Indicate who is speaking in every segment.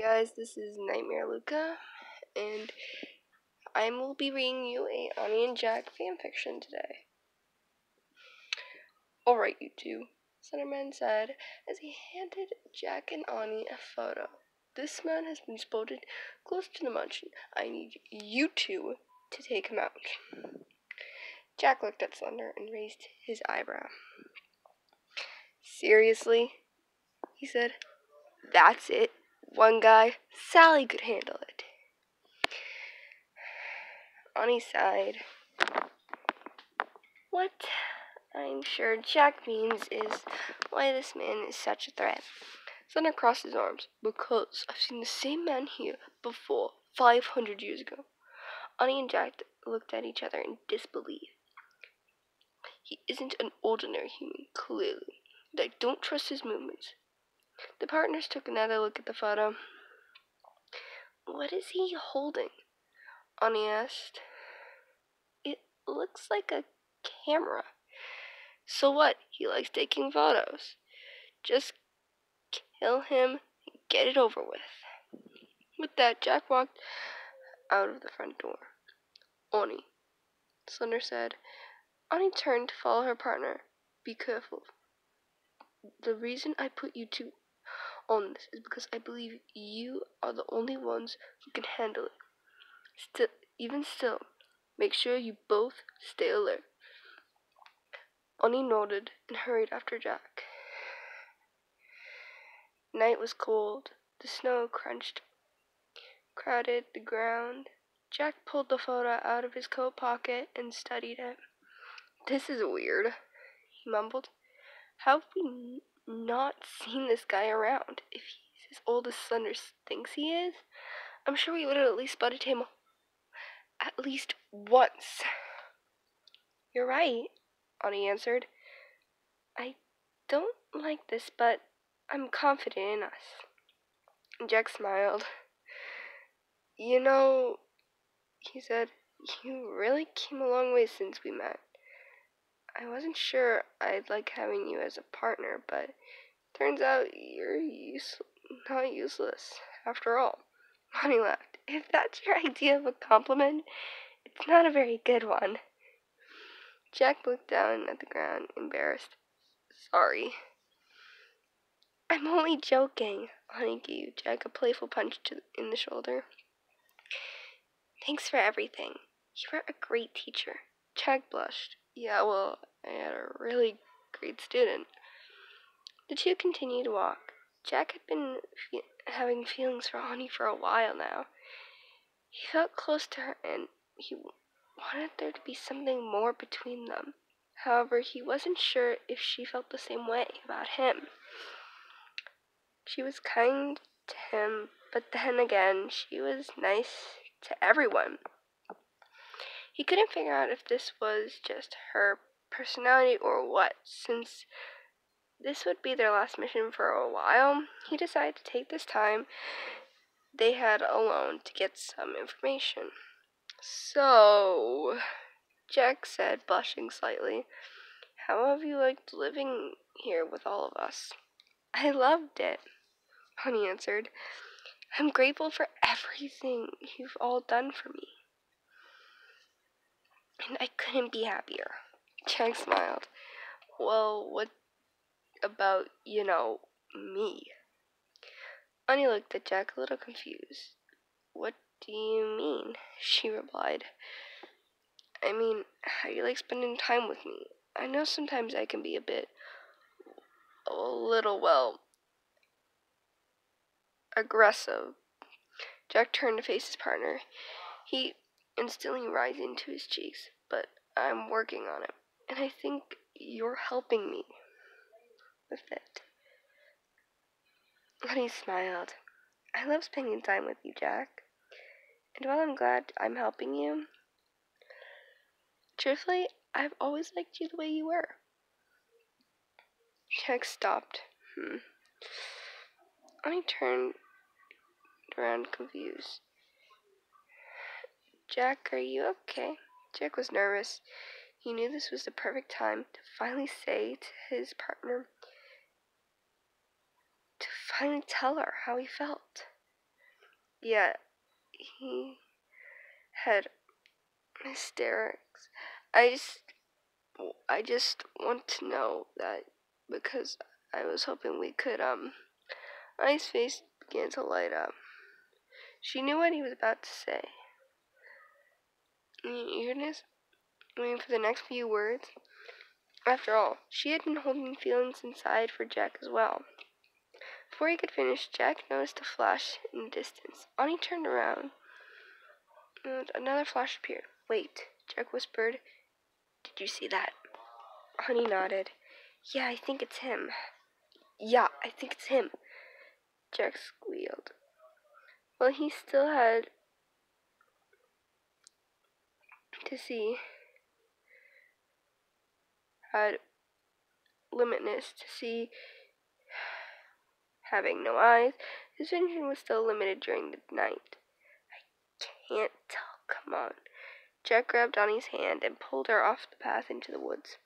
Speaker 1: guys, this is Nightmare Luca, and I will be reading you a Annie and Jack fanfiction today. Alright, you two, Slenderman said as he handed Jack and Annie a photo. This man has been spotted close to the mansion. I need you two to take him out. Jack looked at Slender and raised his eyebrow. Seriously? He said. That's it. One guy, Sally could handle it. Annie sighed. What I'm sure Jack means is why this man is such a threat. Thunder crossed his arms. Because I've seen the same man here before, 500 years ago. Annie and Jack looked at each other in disbelief. He isn't an ordinary human, clearly, but I don't trust his movements. The partners took another look at the photo. What is he holding? Annie asked. It looks like a camera. So what? He likes taking photos. Just kill him and get it over with. With that, Jack walked out of the front door. Annie, Slender said. Annie turned to follow her partner. Be careful. The reason I put you two on this is because I believe you are the only ones who can handle it. Even still, make sure you both stay alert. Annie nodded and hurried after Jack. Night was cold. The snow crowded the ground. Jack pulled the photo out of his coat pocket and studied it. This is weird, he mumbled. How have we not seen this guy around? If he's as old as Slender thinks he is, I'm sure we would have at least spotted him at least once. You're right, Annie answered. I don't like this, but I'm confident in us. Jack smiled. You know, he said, you really came a long way since we met. I wasn't sure I'd like having you as a partner, but turns out you're not useless after all. Annie laughed. If that's your idea of a compliment, it's not a very good one. Jack looked down at the ground, embarrassed. Sorry. I'm only joking. Annie gave Jack a playful punch in the shoulder. Thanks for everything. You were a great teacher. Jack blushed. Yeah, well, I had a really great student. The two continued to walk. Jack had been having feelings for Annie for a while now. He felt close to her and he wanted there to be something more between them. However, he wasn't sure if she felt the same way about him. She was kind to him, but then again, she was nice to everyone. He couldn't figure out if this was just her personality or what. Since this would be their last mission for a while, he decided to take this time they had alone to get some information. So, Jack said, blushing slightly, how have you liked living here with all of us? I loved it, Honey answered. I'm grateful for everything you've all done for me. And I couldn't be happier. Jack smiled. Well, what about, me? Annie looked at Jack a little confused. What do you mean? She replied. I mean, how do you like spending time with me? I know sometimes I can be a little, aggressive. Jack turned to face his partner. He instantly rising to his cheeks, but I'm working on it, and I think you're helping me with it. Honey smiled. I love spending time with you, Jack. And while I'm glad I'm helping you, truthfully, I've always liked you the way you were. Jack stopped. Honey turned around confused. Jack, are you okay? Jack was nervous. He knew this was the perfect time to finally say to his partner, to finally tell her how he felt. Yeah, he had hysterics. I just want to know that because I was hoping we could, I's face began to light up. She knew what he was about to say. In eagerness, waiting for the next few words. After all, she had been holding feelings inside for Jack as well. Before he could finish, Jack noticed a flash in the distance. Ani turned around, and another flash appeared. Wait, Jack whispered. Did you see that? Honey nodded. Yeah, I think it's him. Yeah, I think it's him. Jack squealed. Well, he still had to see, had limitness to see, having no eyes. His vision was still limited during the night. I can't tell. Come on. Jack grabbed Donnie's hand and pulled her off the path into the woods.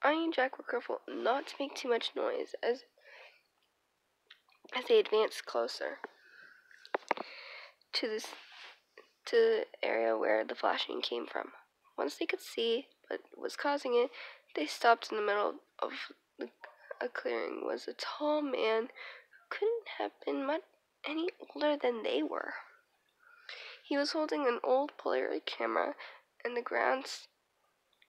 Speaker 1: Annie and Jack were careful not to make too much noise as they advanced closer to the area where the flashing came from. Once they could see what was causing it, they stopped in the middle of a clearing. Was a tall man who couldn't have been much any older than they were. He was holding an old Polaroid camera, and the ground